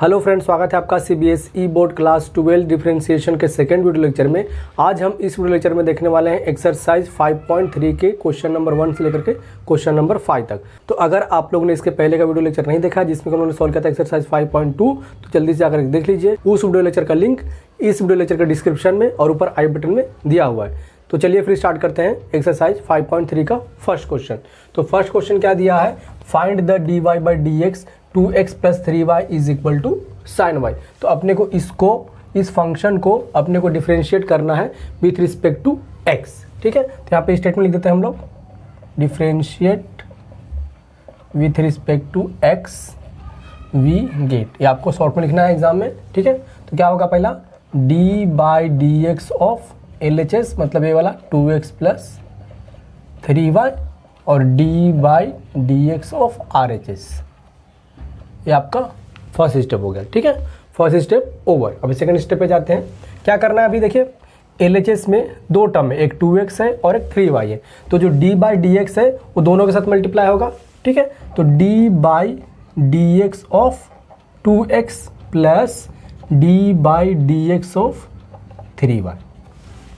Hello friends, स्वागत है आपका सीबीएसई बोर्ड क्लास 12 डिफरेंशिएशन के सेकंड वीडियो लेक्चर में। आज हम इस वीडियो लेक्चर में देखने वाले हैं एक्सरसाइज 5.3 के क्वेश्चन नंबर 1 से लेकर के क्वेश्चन नंबर 5 तक। तो अगर आप लोगों ने इसके पहले का वीडियो लेक्चर नहीं देखा जिसमें उन्होंने सॉल्व किया था एक्सरसाइज 5.2, तो जल्दी से आकर देख लीजिए। उस वीडियो लेक्चर का लिंक इस वीडियो लेक्चर के डिस्क्रिप्शन में और ऊपर आई बटन में दिया हुआ है। तो चलिए फिर स्टार्ट करते हैं एक्सरसाइज 5.3 का फर्स्ट क्वेश्चन। तो फर्स्ट क्वेश्चन क्या दिया है, find the dy by d x 2x plus 3y is equal to sine y. तो अपने को इस फंक्शन को अपने को डिफ्रेंशिएट करना है विथ रिस्पेक्ट टू x। ठीक है, तो यहाँ पे स्टेटमेंट लिख देते हैं हम लोग, differentiate with respect to x we get. ये आपको शॉर्ट में लिखना है एग्जाम में। ठीक है, तो क्या होगा, पहला D by d x of LHS मतलब ये वाला 2x प्लस 3y और D by d x of RHS। ये आपका फर्स्ट स्टेप हो गया। ठीक है, फर्स्ट स्टेप ओवर। अभी सेकंड स्टेप पे जाते हैं। क्या करना है, अभी देखिए LHS में दो टर्म है, एक 2x है और एक 3y है। तो जो d बाई डी एक्स है वो दोनों के साथ मल्टीप्लाई होगा। ठीक है, तो d by d x of 2x plus d by d x of 3y।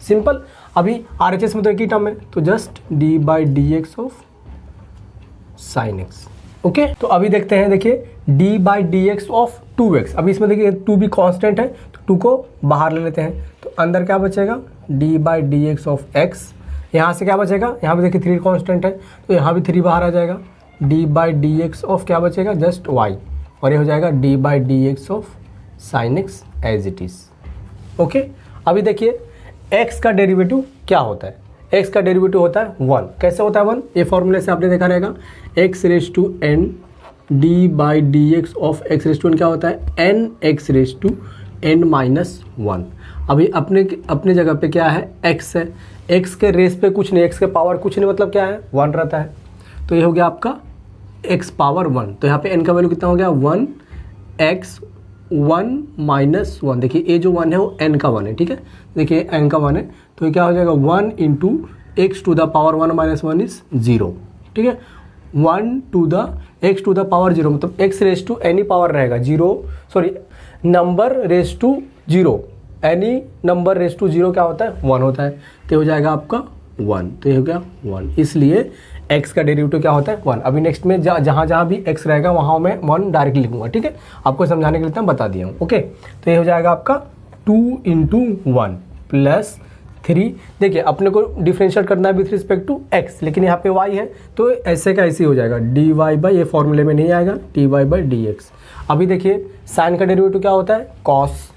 Simple. अभी RHS में तो एक ही टर्म है, तो just d by d x of sine x. Okay, तो अभी देखते हैं, देखिए d by d x of 2x। अभी इसमें देखिए 2 भी कांस्टेंट है, तो 2 को बाहर ले लेते हैं। तो अंदर क्या बचेगा, d by d x of x। यहाँ से क्या बचेगा, यहाँ पे देखिए 3 कांस्टेंट है, तो यहाँ भी 3 बाहर आ जाएगा। d by d x of क्या बचेगा, जस्ट y, और ये हो जाएगा d by d x of sine x as it is. Okay, अभी देखिए x का डेरिवेटिव क्या होता है। x का डेरिवेटिव होता है 1। कैसे होता है 1, ये फॉर्मूले से आपने देखा रहेगा, x raise to n d by d x of x raise to n क्या होता है, n x raise to n minus 1। अभी अपने जगह पे क्या है, x है, x के रेस पे कुछ नहीं, x के पावर कुछ नहीं, मतलब क्या है 1 रहता है। तो ये हो गया आपका x पावर 1। तो यहाँ पे n का वैल्यू कितना हो गया, 1x 1 माइनस 1। देखिए ये जो 1 है वो n का 1 है। ठीक है, देखिए n का 1 है, तो ये क्या हो जाएगा 1 into x to the power 1 minus 1 is 0। ठीक है, 1 to the x to the power 0 मतलब x raise to any power रहेगा 0, sorry number raise to 0, any number raise to 0 क्या होता है 1 होता है। तो हो जाएगा आपका 1, तो ये हो गया 1। इसलिए x का डेरिवेटिव क्या होता है 1। अभी नेक्स्ट में जहाँ जहाँ भी x रहेगा वहाँ मैं 1 डायरेक्टली लिखूंगा। ठीक है, आपको समझाने के लिए मैं बता दिया हूँ। ओके, तो ये हो जाएगा आपका 2 इंटू 1 प्लस 3। देखिए अपने को डिफरेंशिएट करना है विथ रिस्पेक्ट टू x, लेकिन यहाँ पे y है, तो ऐसे का ऐसे ही हो जाएगा, डी वाई बाई, ये फॉर्मूले में नहीं आएगा, d y by d x. अभी देखिए साइन का डेरिवेटिव क्या होता है, कॉस,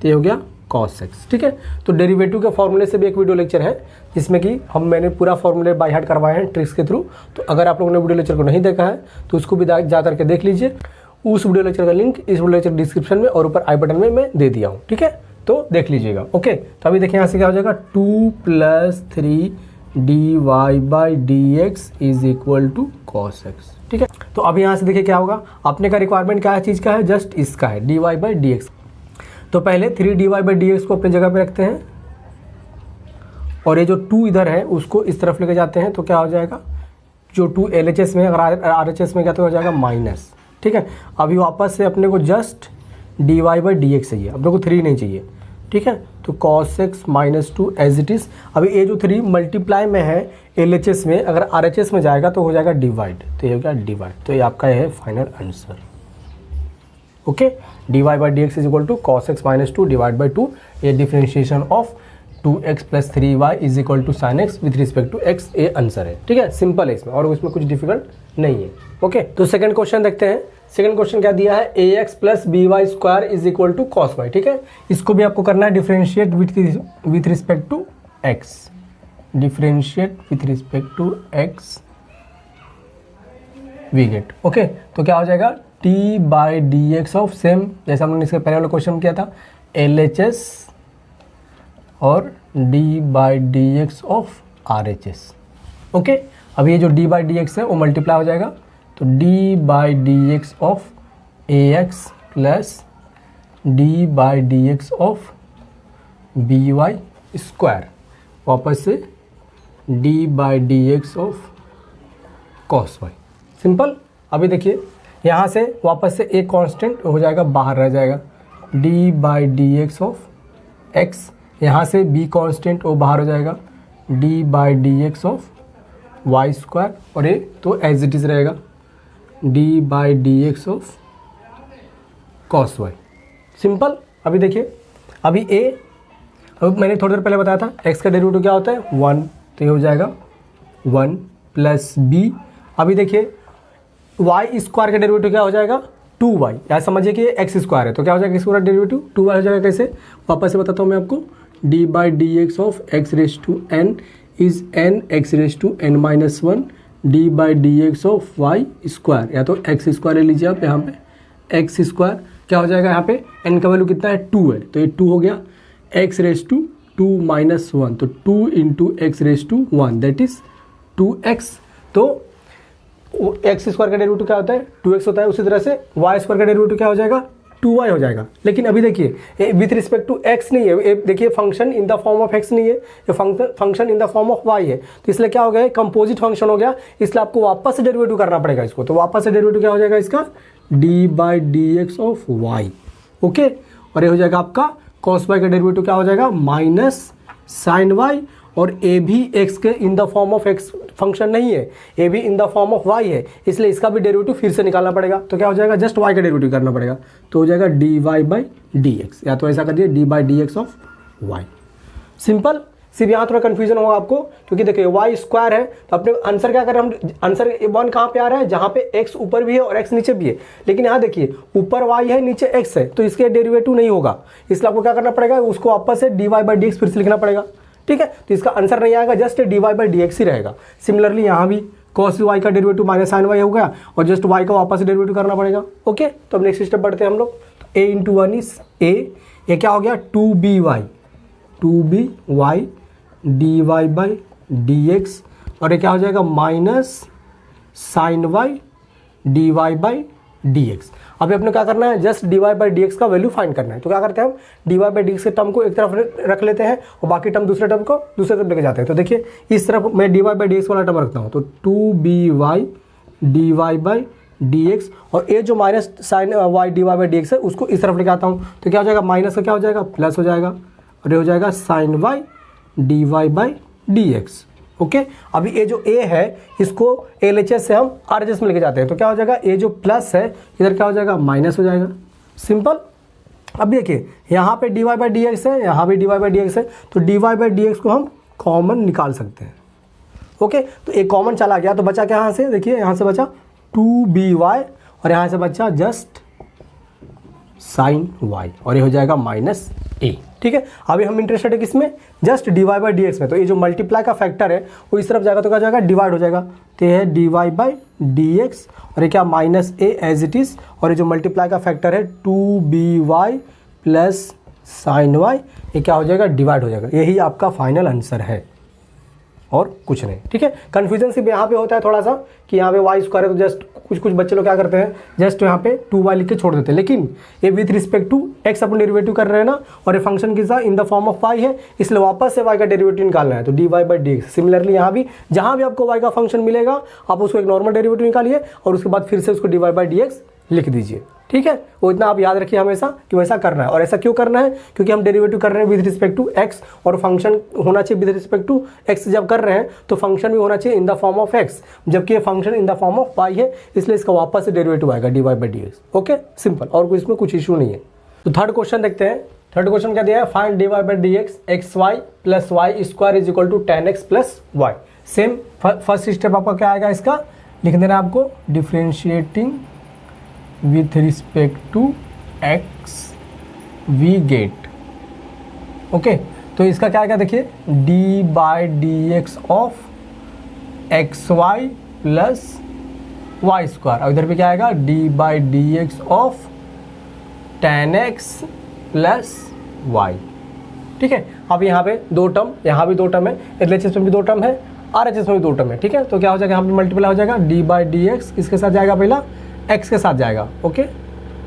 तो ये हो गया कॉस एक्स। ठीक है, तो डेरिवेटिव के फॉर्मूले से भी एक वीडियो लेक्चर है जिसमें कि मैंने पूरा फॉर्मूले बाय हार्ट करवाए हैं ट्रिक्स के थ्रू। तो अगर आप लोगों ने वीडियो लेक्चर को नहीं देखा है तो उसको भी जा करके देख लीजिए। उस वीडियो लेक्चर का लिंक इस वीडियो लेक्चर डिस्क्रिप्शन में और ऊपर आई बटन में मैं दे दिया हूँ। ठीक है, तो देख लीजिएगा। ओके, तो अभी देखिए यहाँ से क्या हो जाएगा, 2 plus 3 d y by d x is equal to cos x. ठीक है, तो अभी यहाँ से देखिए क्या होगा, अपने का रिक्वायरमेंट क्या है, चीज़ का है, जस्ट इसका है, d y by d x. तो पहले 3 d y by d x को अपनी जगह पे रखते हैं और ये जो 2 इधर है उसको इस तरफ लेके जाते हैं। तो क्या हो जाएगा, जो 2 LHS में, अगर RHS में क्या तो हो जाएगा माइनस। ठीक है, अभी वापस से अपने को just d y by d x चाहिए, अपने को 3 नहीं चाहिए। ठीक है, तो cos x minus 2 as it is. अभी ये जो 3 मल्टीप्लाई में है LHS में, अगर RHS में जाएगा तो हो जाएगा डिवाइड, तो ये हो गया डिवाइड। तो ये आपका है final answer. Okay, d y by d x is equal to cos x minus 2 divide by 2। ये differentiation of 2x plus 3y is equal to sine x with respect to x, ये answer है। ठीक है, simple है इसमें, और इसमें कुछ डिफिकल्ट नहीं है। ओके, तो सेकंड क्वेश्चन देखते हैं। सेकंड क्वेश्चन क्या दिया है, ax plus by square is equal to cos y. ठीक है, इसको भी आपको करना है differentiate with respect to x, differentiate with respect to x we get. Okay, तो क्या हो जाएगा, t by d x of same, जैसा हमने इसके पहले वाला क्वेश्चन किया था, LHS और d by d x of RHS। Okay, अब ये जो d बाई डी एक्स है वो मल्टीप्लाई हो जाएगा, तो d by d x of ax plus d by d x of by square, वापस से d by d x of cos y. Simple. अभी देखिए यहाँ से वापस से एक कांस्टेंट हो जाएगा, बाहर रह जाएगा, d by d x of x. यहाँ से बी कांस्टेंट वो बाहर हो जाएगा, d by d x of y square, और ये तो एज इट इज़ रहेगा, d by d x of cos y. Simple. अभी देखिए, अभी ए, अब मैंने थोड़ी देर पहले बताया था x का डेरिवेटिव क्या होता है 1, तो ये हो जाएगा 1 प्लस बी। अभी देखिए y स्क्वायर का डेरिवेटिव क्या हो जाएगा 2y। या समझिए कि ये x स्क्वायर है, तो क्या हो जाएगा x का डेरिवेटिव 2y हो जाएगा। कैसे, वापस से बताता हूँ मैं आपको, d by d x of x raise to n is n x raise to n minus 1 d by d x of y square, या तो एक्स स्क्वायर ले लीजिए आप, यहाँ पे एक्स स्क्वायर क्या हो जाएगा, यहाँ पे n का वैल्यू कितना है 2 है, तो ये 2 हो गया, x रेस टू 2 माइनस 1, तो 2 into x raise to 1 that is 2x। तो एक्स स्क्वायर का डेरिवेटिव क्या होता है 2x होता है, उसी तरह से वाई स्क्वायर का डेरिवेटिव क्या हो जाएगा 2y हो जाएगा। लेकिन अभी देखिए विथ रिस्पेक्ट टू x नहीं है, देखिए function in the form of x नहीं है, ये function in the form of y है, तो इसलिए क्या हो गया कंपोजिट फंक्शन हो गया, इसलिए आपको वापस से डेरिवेटिव करना पड़ेगा इसको। तो वापस से डेरिवेटिव क्या हो जाएगा इसका d by d x of y, okay. और ये हो जाएगा आपका cos y का डेरिवेटिव क्या हो जाएगा माइनस साइन y, और a भी x के इन the form of x function नहीं है, a भी इन द फॉर्म ऑफ y है, इसलिए इसका भी डेरिवेटिव फिर से निकालना पड़ेगा। तो क्या हो जाएगा जस्ट y का डेरिवेटिव करना पड़ेगा, तो हो जाएगा dy बाई डी एक्स, या तो ऐसा कर दिए d by d x of y। Simple. सिर्फ यहाँ थोड़ा कंफ्यूजन होगा आपको, क्योंकि देखिए y स्क्वायर है, तो अपने आंसर क्या कर रहे हैं हम, आंसर 1 कहाँ पे आ रहा है जहाँ पे x ऊपर भी है और x नीचे भी है। लेकिन यहाँ देखिए ऊपर y है नीचे x है, तो इसके डेरिवेटिव नहीं होगा, इसलिए आपको क्या करना पड़ेगा, उसको वापस से dy बाई डी एक्स फिर से लिखना पड़ेगा, ठीक है। तो इसका आंसर नहीं आएगा, just dy by d x ही रहेगा। सिमिलरली यहाँ भी cos y का डेरिवेटिव माइनस साइन y हो गया, और जस्ट y का वापस से डेरिवेटिव करना पड़ेगा, ओके। तो अब नेक्स्ट स्टेप बढ़ते हैं हम लोग। a इंटू 1 इज a, ये क्या हो गया 2by dy by d x, और ये क्या हो जाएगा minus sine y dy by d x. अभी अपने क्या करना है, just dy by d x का वैल्यू फाइंड करना है। तो क्या करते हैं हम, dy बाई डी एक्स के टर्म को एक तरफ रख लेते हैं और बाकी टर्म दूसरे टर्म को दूसरे तरफ लेके जाते हैं। तो देखिए इस तरफ मैं dy बाई डी एक्स वाला टर्म रखता हूँ, तो 2by dy by d x, और ये जो minus sine y dy by d x है उसको इस तरफ लेके आता हूँ, तो क्या हो जाएगा माइनस का क्या हो जाएगा प्लस हो जाएगा, और ये हो जाएगा sine y dy by d x, okay. अभी ये जो a है इसको LHS से हम RHS में लेके जाते हैं, तो क्या हो जाएगा ये जो प्लस है इधर क्या हो जाएगा माइनस हो जाएगा, सिंपल। अब देखिए यहाँ पे dy बाई डी एक्स है, यहाँ भी dy बाई डी एक्स है, तो dy बाई डी एक्स को हम कॉमन निकाल सकते हैं, ओके। तो एक कॉमन चला गया, तो बचा क्या यहाँ से, देखिए यहाँ से बचा 2by, और यहाँ से बचा जस्ट साइन y, और ये हो जाएगा माइनस a, ठीक है। अभी हम इंटरेस्टेड है किसमें, just dy by d x में। तो ये जो मल्टीप्लाई का फैक्टर है वो इस तरफ जाएगा, तो क्या जाएगा डिवाइड हो जाएगा, तो ये है dy बाई डी एक्स, और ये क्या minus a as it is, और ये जो मल्टीप्लाई का फैक्टर है 2by प्लस साइन y, ये क्या हो जाएगा डिवाइड हो जाएगा। यही आपका फाइनल आंसर है और कुछ नहीं, ठीक है। कन्फ्यूजन सिर्फ यहाँ पे होता है थोड़ा सा कि यहाँ पे y स्क्वायर है, तो जस्ट कुछ बच्चे लोग क्या करते हैं जस्ट यहाँ पे 2y लिख के छोड़ देते हैं, लेकिन ये विथ रिस्पेक्ट टू x अपन डेरिवेटिव कर रहे हैं ना, और ये फंक्शन किसका in the form of y है, इसलिए वापस से y का डेरिवेटिव निकालना है, तो dy by d x. Similarly यहाँ भी जहाँ भी आपको y का फंक्शन मिलेगा आप उसको एक नॉर्मल डेरिवेटिव निकालिए, और उसके बाद फिर से उसको dy बाई डी एक्स लिख दीजिए, ठीक है। वो इतना आप याद रखिए हमेशा कि वैसा करना है। और ऐसा क्यों करना है, क्योंकि हम डेरिवेटिव कर रहे हैं विद रिस्पेक्ट टू x, और फंक्शन होना चाहिए विद रिस्पेक्ट टू x। जब कर रहे हैं तो फंक्शन भी होना चाहिए इन द फॉर्म ऑफ x, जबकि ये function in the form of y है, इसलिए इसका वापस से डेरिवेटिव आएगा dy by d x, okay simple. और कोई इसमें कुछ इशू नहीं है। तो थर्ड क्वेश्चन देखते हैं। थर्ड क्वेश्चन क्या दिया है, find dy by d x x y plus y square is equal to 10x plus y. Same first step आपका क्या आएगा, इसका लिख देना है आपको differentiating with respect to x we get, okay. तो इसका क्या आएगा देखिए d by d x of x y plus y square, और इधर पे क्या आएगा d by d x of 10x plus y, ठीक है। अब यहाँ पे दो टर्म, यहाँ भी दो टर्म है, LHS में भी दो टर्म है, RHS में भी दो टर्म है, ठीक है। तो क्या हो जाएगा यहाँ पे मल्टीप्लाई हो जाएगा डी बाई डी एक्स, इसके साथ जाएगा पहला x के साथ जाएगा, ओके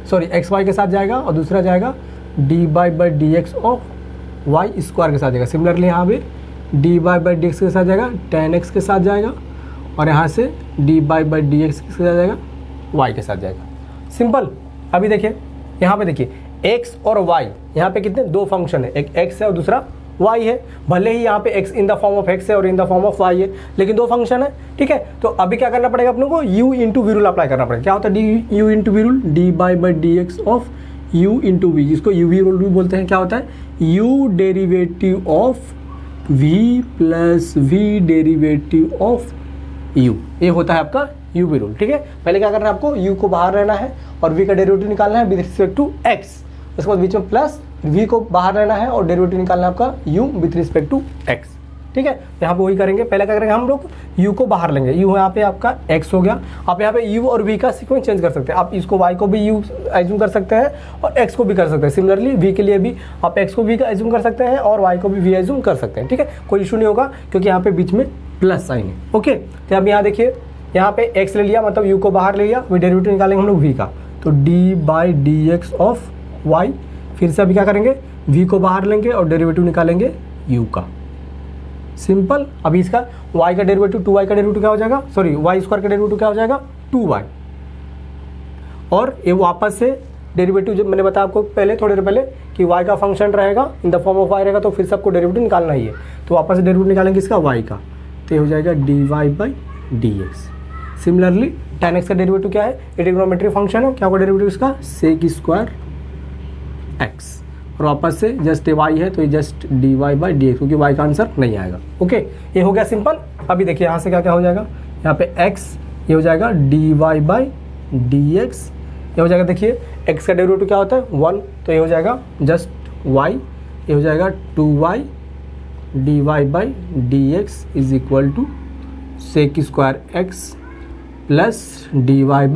सॉरी एक्स वाई के साथ जाएगा, और दूसरा जाएगा d by d x of y square के साथ जाएगा। सिमिलरली यहाँ पे डी बाई डी एक्स के साथ जाएगा 10x के साथ जाएगा, और यहाँ से डी बाई डी एक्स के साथ जाएगा y के साथ जाएगा। सिंपल। अभी देखिए यहाँ पे देखिए x और y, यहाँ पे कितने दो फंक्शन है, एक x है और दूसरा y है। भले ही यहाँ पे x in the form of x है और इन द फॉर्म ऑफ y है, लेकिन दो फंक्शन है, ठीक है। तो अभी क्या करना पड़ेगा अपने को, u into v rule apply करना पड़ेगा। क्या होता है d u into v rule, d by by d x of u into v, जिसको u वी रूल भी बोलते हैं। क्या होता है u derivative of v plus v derivative of u, ये होता है आपका u वी रूल, ठीक है। पहले क्या करना है आपको, u को बाहर रहना है और v का डेरिवेटिव निकालना है विद रिस्पेक्ट टू x, उसके बाद बीच में प्लस v को बाहर रहना है और डेरिवेटिव निकालना है आपका u with respect to x, ठीक है। यहाँ पे वही करेंगे। पहले क्या करेंगे हम लोग, u को बाहर लेंगे, u यहाँ पे आपका x हो गया। आप यहाँ पे u और v का सीक्वेंस चेंज कर सकते हैं, आप इसको y को भी u एज्यूम कर सकते हैं और x को भी कर सकते हैं। सिमिलरली v के लिए भी आप x को v का एज्यूम कर सकते हैं और y को भी v एज्यूम कर सकते हैं, ठीक है। कोई इशू नहीं होगा क्योंकि यहाँ पे बीच में प्लस साइन है, ओके। तो अब यहाँ देखिए, यहाँ पे x ले लिया, मतलब u को बाहर ले लिया, फिर डेरिवेटिव निकालेंगे हम लोग v का, तो d by d x of y। फिर से अभी क्या करेंगे, v को बाहर लेंगे और डेरिवेटिव निकालेंगे u का, सिंपल। अभी इसका y का डेरिवेटिव 2y का डेरिवेटिव क्या हो जाएगा, सॉरी y स्क्वायर का डेरिवेटिव क्या हो जाएगा 2y, और ये वापस से डेरिवेटिव, जब मैंने बताया आपको पहले थोड़ी देर पहले कि y का फंक्शन रहेगा इन द फॉर्म ऑफ y रहेगा, तो फिर सबको डेरिवेटिव निकालना ही है। तो वापस से डेरिवेटिव निकालेंगे इसका y का, तो ये हो जाएगा dy by d x. Similarly tan x का डेरिवेटिव क्या है, ये ट्रिग्नोमेट्री फंक्शन है, क्या होगा डेरिवेटिव इसका सेक स्क्वायर x, और वापस से जस्ट y है तो ये just dy by d x, क्योंकि y का आंसर नहीं आएगा, ओके। ये हो गया सिंपल। अभी देखिए यहाँ से क्या क्या हो जाएगा, यहाँ पे x, ये हो जाएगा dy बाई डी एक्स, ये हो जाएगा, देखिए x का डेरिवेटिव क्या होता है 1, तो ये हो जाएगा जस्ट y, ये हो जाएगा 2y dy by d x is equal to sec square x plus dy by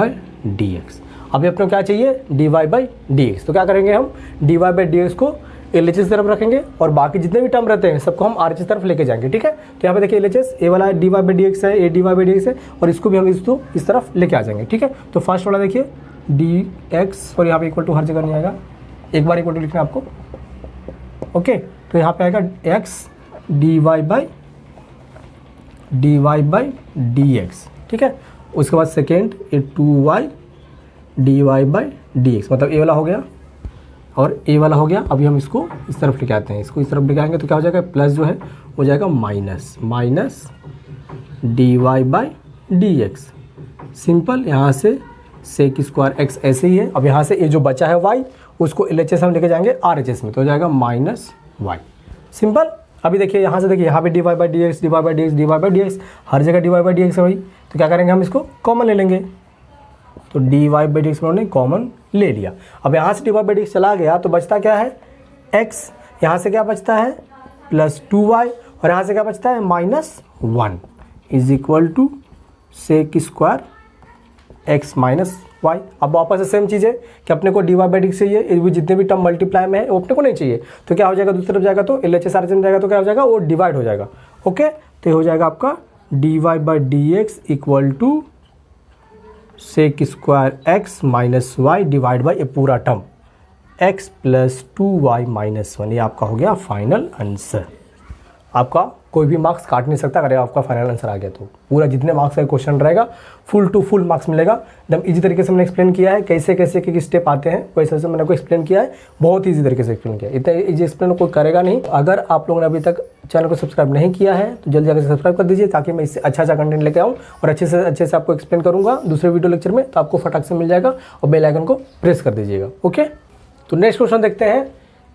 d x. अभी अपने को क्या चाहिए, dy बाई डी एक्स। तो क्या करेंगे हम, dy बाई डी एक्स को LHS की तरफ रखेंगे और बाकी जितने भी टर्म रहते हैं सबको हम RHS की तरफ लेके जाएंगे, ठीक है। तो यहाँ पे देखिए LHS, ए वाला dy बाई डी एक्स है, ये dy बाई डी एक्स है, और इसको भी हम इसको इस तरफ लेके आ जाएंगे, ठीक है। तो फर्स्ट वाला देखिए dx, और यहाँ पे इक्वल टू हर जगह नहीं आएगा, एक बार इक्वल टू लिखना है आपको, ओके। तो यहाँ पे आएगा x dy by d x, ठीक है। उसके बाद सेकेंड ये 2y dy by d x, मतलब ए वाला हो गया और ए वाला हो गया। अभी हम इसको इस तरफ लेके आते हैं, इसको इस तरफ लेके आएंगे तो क्या हो जाएगा, प्लस जो है हो जाएगा minus dy by d x, simple. यहाँ से सेक स्क्वायर x ऐसे ही है। अब यहाँ से ये जो बचा है y, उसको LHS हम लेके जाएंगे RHS में, तो हो जाएगा माइनस y, सिंपल। अभी देखिए यहाँ से, देखिए यहाँ पे dy by d x, dy by d x, dy by d x, हर जगह dy बाई डी एक्स है भाई। तो क्या करेंगे हम इसको कॉमन ले लेंगे, तो dy बाई डी एक्स उन्होंने कॉमन ले लिया। अब यहाँ से dy बाई डी एक्स चला गया तो बचता क्या है x, यहाँ से क्या बचता है प्लस 2y, और यहाँ से क्या बचता है -1 is equal to sec square x minus y। अब वापस से सेम चीज़ है कि अपने को dy बाई डी एक्स चाहिए, ये भी जितने भी टर्म मल्टीप्लाई में है वो अपने को नहीं चाहिए, तो क्या हो जाएगा दूसरी तरफ जाएगा तो LHS RHS में जाएगा तो क्या हो जाएगा, वो डिवाइड हो जाएगा, ओके। तो ये हो जाएगा आपका dy by d x equal to sec square x minus y divide by ये पूरा term x plus 2y minus 1। ये आपका हो गया फाइनल आंसर। आपका कोई भी मार्क्स काट नहीं सकता अगर आपका फाइनल आंसर आ गया तो। पूरा जितने मार्क्स का क्वेश्चन रहेगा फुल टू फुल मार्क्स मिलेगा। एकदम इजी तरीके से मैंने एक्सप्लेन किया है, कैसे कैसे के स्टेप आते हैं वैसे वैसे मैंने आपको एक्सप्लेन किया है, बहुत ईजी तरीके से एक्सप्लेन किया है। इतना ईजी एक्सप्लेन कोई करेगा नहीं। अगर आप लोगों ने अभी तक चैनल को सब्सक्राइब नहीं किया है तो जल्दी जाकर सब्सक्राइब कर दीजिए, ताकि मैं इससे अच्छा कंटेंट लेके आऊँ और अच्छे से आपको एक्सप्लेन करूँगा दूसरे वीडियो लेक्चर में, तो आपको फटाक से मिल जाएगा। और बेल आइकन को प्रेस कर दीजिएगा, ओके। तो नेक्स्ट क्वेश्चन देखते हैं,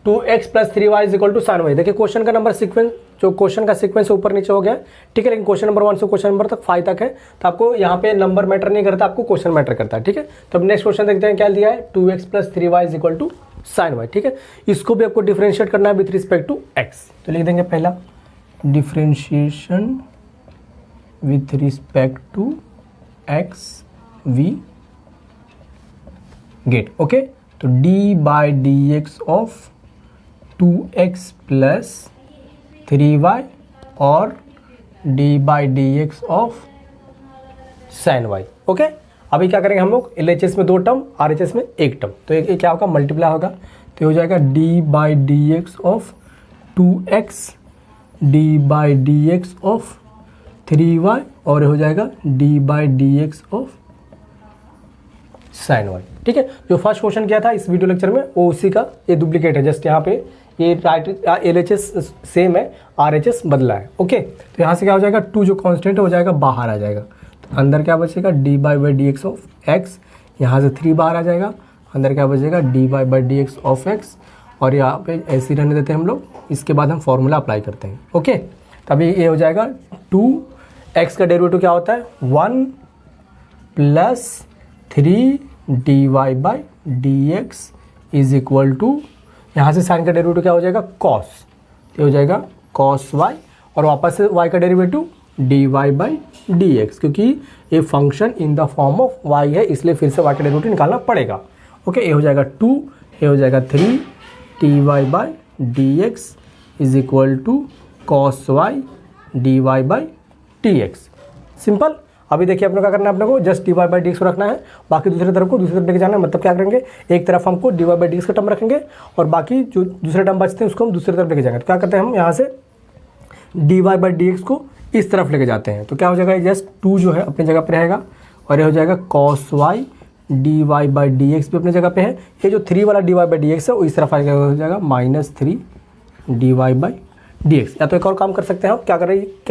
2x plus 3y is equal to sin y। देखिए क्वेश्चन का नंबर सीक्वेंस, जो क्वेश्चन का सीक्वेंस ऊपर नीचे हो गया, ठीक है, लेकिन क्वेश्चन नंबर 1 से क्वेश्चन नंबर तक 5 तक है, तो आपको यहाँ पे नंबर मैटर नहीं करता, आपको क्वेश्चन मैटर करता है, ठीक है। तो अब नेक्स्ट क्वेश्चन देखते हैं क्या दिया है, 2x plus 3y is equal to sin y, ठीक है। इसको भी आपको डिफ्रेंशिएट करना है विथ रिस्पेक्ट टू x। तो लिख देंगे पहला differentiation with respect to x we get, okay. तो d by d x of 2x plus 3y और d by d x of sin y, okay. अभी क्या करेंगे हम लोग, LHS में 2 टर्म, RHS में 1 टर्म, तो ये क्या होगा मल्टीप्लाई होगा, तो हो जाएगा d by d x of 2x d by d x of 3y और हो जाएगा d by d x of sin y। ठीक है। जो फर्स्ट क्वेश्चन किया था इस वीडियो लेक्चर में वो उसी का ये डुप्लीकेट है, जस्ट यहाँ पे ये राइट LHS सेम है, RHS बदला है। ओके, तो यहाँ से क्या हो जाएगा 2 जो कांस्टेंट है हो जाएगा बाहर आ जाएगा, तो अंदर क्या बचेगा dy/dx ऑफ x, यहाँ से 3 बाहर आ जाएगा, अंदर क्या बचेगा dy/dx ऑफ x, और यहाँ पे ऐसे रहने देते हैं हम लोग, इसके बाद हम फॉर्मूला अप्लाई करते हैं। ओके, तभी ये हो जाएगा 2x का डेरिवेटिव क्या होता है 1 + 3 dy/dx इज इक्वल टू, यहाँ से साइन का डेरिवेटिव क्या हो जाएगा cos, ये हो जाएगा cos y, और वापस से y का डेरिवेटिव dy/dx, क्योंकि ये function in the form of y है इसलिए फिर से y का डेरिवेटिव निकालना पड़ेगा। ओके, ये हो जाएगा 2, ये हो जाएगा 3 dy/dx is equal to cos y dy/dx। Simple. अभी देखिए अपने क्या करना है, अपने को जस्ट dy/dx को रखना है, बाकी दूसरी तरफ लेके जाना है। मतलब क्या करेंगे, एक तरफ हमको dy/dx का टर्म रखेंगे और बाकी जो दूसरे टर्म बचते हैं उसको हम दूसरी तरफ लेके जाएंगे। तो क्या करते हैं हम यहाँ से dy/dx को इस तरफ लेके जाते हैं, तो क्या हो जाएगा जस्ट 2 जो है अपनी जगह पर रहेगा, और ये हो जाएगा cos y dy/dx भी अपनी जगह पे है। ये जो 3 वाला dy/dx है वो इस तरफ आ जाएगा, हो जाएगा -3 dy/dx। या तो एक और काम कर सकते हैं आप, क्या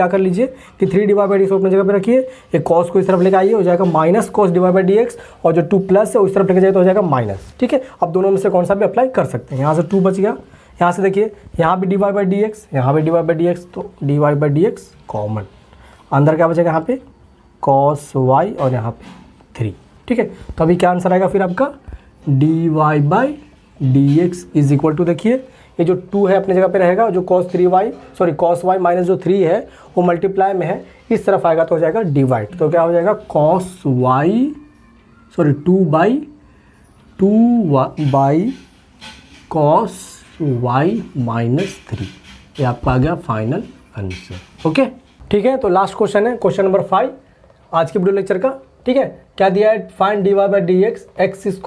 कर लीजिए कि 3 dy/dx अपनी जगह पे रखिए, एक cos को इस तरफ लेके आइए, हो जाएगा -cos dy/dx, और जो 2 प्लस है उस तरफ लेके जाए तो हो जाएगा माइनस। ठीक है, अब दोनों में से कौन सा भी अप्लाई कर सकते हैं। यहाँ से 2 बच गया, यहाँ से देखिए यहाँ भी dy/dx, यहाँ भी dy/dx, तो dy/dx कॉमन, अंदर क्या बचेगा यहाँ पे cos y और यहाँ पे 3। ठीक है, तो अभी क्या आंसर आएगा फिर आपका dy/dx इज इक्वल टू, देखिए ये जो 2 है अपनी जगह पे रहेगा, जो cos y माइनस जो 3 है वो मल्टीप्लाई में है, इस तरफ आएगा तो हो जाएगा डिवाइड, तो क्या हो जाएगा 2/cos y -3, ये आपका आ गया फाइनल आंसर। ओके, ठीक है। तो लास्ट क्वेश्चन है क्वेश्चन नंबर 5 आज के वीडियो लेक्चर का। ठीक है, क्या दिया है, find dy/dx x² +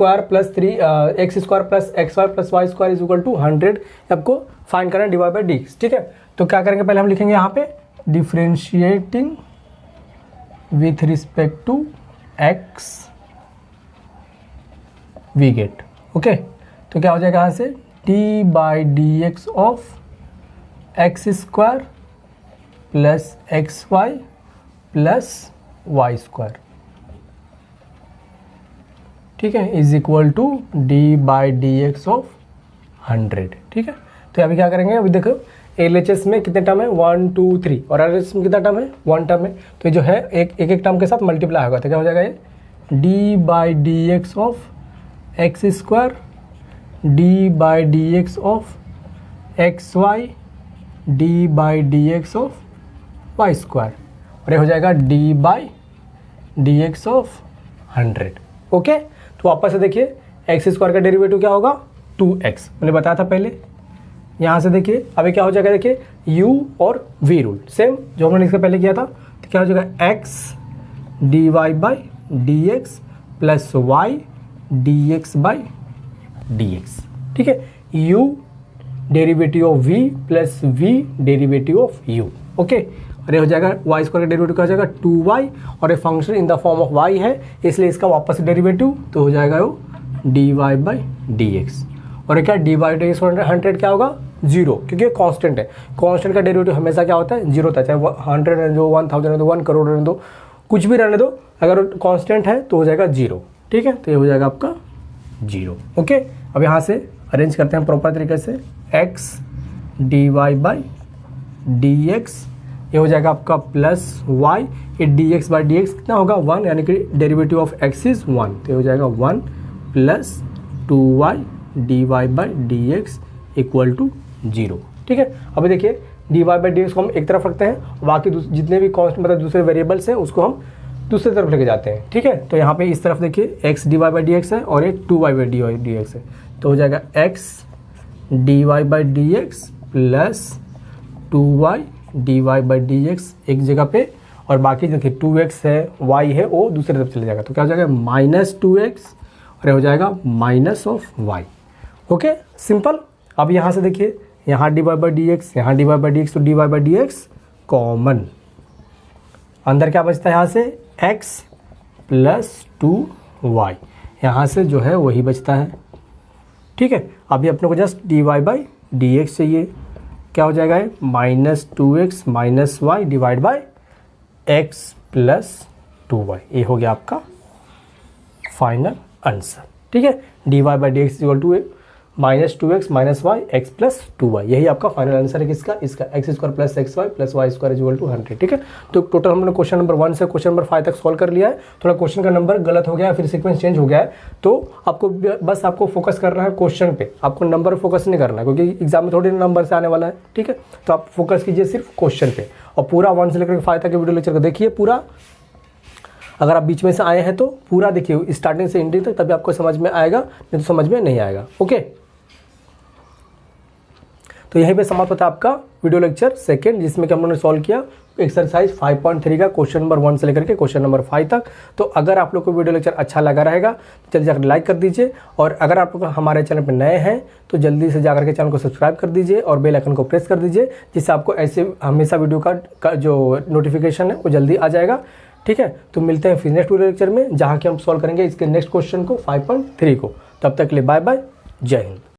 xy + y² is equal to 100, आपको फाइंड करना है dy/dx। ठीक है, तो क्या करेंगे, पहले हम लिखेंगे यहाँ पे differentiating with respect to x we get. Okay, तो क्या हो जाएगा यहाँ से d/dx of x² + xy + y², ठीक है, is equal to d/dx of 100। ठीक है, तो अभी क्या करेंगे, अभी देखो LHS में कितने टर्म है 1 2 3, और RHS में कितना टर्म है 1 टर्म है, तो ये जो है एक टर्म के साथ मल्टीप्लाई होगा, तो क्या हो जाएगा ये d/dx of x² d/dx of xy d/dx of y², और ये हो जाएगा d/dx ऑफ 100। ओके, तो वापस से देखिए x² का डेरिवेटिव क्या होगा 2x, मैंने बताया था पहले। यहाँ से देखिए अभी क्या हो जाएगा, देखिए u और v रूल सेम जो हमने इससे पहले किया था, तो क्या हो जाएगा x dy/dx plus y dx/dx। ठीक है, u derivative of v plus v derivative of u। Okay, और ये हो जाएगा y² का डेरिवेटिव क्या हो जाएगा 2y, और ये function in the form of y है इसलिए इसका वापस डेरिवेटिव तो हो जाएगा वो dy/dx, और ये क्या dy/dx 100 क्या होगा 0, क्योंकि ये कांस्टेंट है। कांस्टेंट का डेरिवेटिव हमेशा क्या होता है 0 होता है, चाहे 100 रहने दो, 1000 रहने दो, 1 करोड़ रहने दो, कुछ भी रहने दो, अगर कांस्टेंट है तो हो जाएगा 0। ठीक है, तो ये हो जाएगा आपका 0। ओके, अब यहाँ से अरेंज करते हैं प्रॉपर तरीके से, x dy/dx ये हो जाएगा आपका प्लस y, ये dx/dx कितना होगा 1, यानी कि डेरिवेटिव ऑफ x इज 1, तो ये हो जाएगा 1 plus 2y dy/dx equal to 0। ठीक है, अभी देखिए dy/dx को हम एक तरफ रखते हैं, बाकी जितने भी कॉन्स्ट मतलब दूसरे वेरिएबल्स हैं उसको हम दूसरी तरफ लेके जाते हैं। ठीक है, तो यहाँ पे इस तरफ देखिए x dy/dx है और एक 2y/dx है, तो हो जाएगा x dy/dx plus 2y dy/dx एक जगह पे, और बाकी देखिए 2x है y है वो दूसरी तरफ चले जाएगा, तो क्या हो जाएगा -2x, और ये हो जाएगा minus of y। Okay, simple. अब यहाँ से देखिए यहाँ dy/dx, यहाँ dy/dx, तो dy/dx कॉमन, अंदर क्या बचता है यहाँ से x प्लस 2y, यहाँ से जो है वही बचता है। ठीक है, अभी अपने को जस्ट dy/dx चाहिए। क्या हो जाएगा, -2x - y divide by x + 2y। ये हो गया आपका फाइनल आंसर। ठीक है, dy/dx = -2x - y x + 2y। यही आपका फाइनल आंसर है किसका, इसका x² + xy + y² = 100। ठीक है, तो टोटल हमने क्वेश्चन नंबर 1 से क्वेश्चन नंबर 5 तक सॉल्व कर लिया है। थोड़ा क्वेश्चन का नंबर गलत हो गया है, फिर सीक्वेंस चेंज हो गया है, तो आपको बस आपको फोकस करना है क्वेश्चन पे, आपको नंबर फोकस नहीं करना है, क्योंकि एग्जाम में थोड़ी नंबर से आने वाला है। ठीक है, तो आप फोकस कीजिए सिर्फ क्वेश्चन पे, और पूरा 1 से लेकर 5 तक के वीडियो लेक्चर को देखिए पूरा। अगर आप बीच में से आए हैं तो पूरा देखिए स्टार्टिंग से एंडिंग तक, तभी आपको समझ में आएगा, नहीं तो समझ में नहीं आएगा। ओके, तो यहीं पे समाप्त होता है आपका वीडियो लेक्चर सेकंड, जिसमें कि हम लोगों ने सॉल्व किया एक्सरसाइज 5.3 का क्वेश्चन नंबर 1 से लेकर के क्वेश्चन नंबर 5 तक। तो अगर आप लोग को वीडियो लेक्चर अच्छा लगा रहेगा तो जल्दी जाकर लाइक कर दीजिए, और अगर आप लोग हमारे चैनल पर नए हैं तो जल्दी से जाकर के चैनल को सब्सक्राइब कर दीजिए और बेल आइकन को प्रेस कर दीजिए, जिससे आपको ऐसे हमेशा वीडियो का जो नोटिफिकेशन है वो जल्दी आ जाएगा। ठीक है, तो मिलते हैं फिर नेक्स्ट वीडियो लेक्चर में, जहाँ कि हम सॉल्व करेंगे इसके नेक्स्ट क्वेश्चन को 5.3 को। तब तक के लिए बाय बाय, जय हिंद।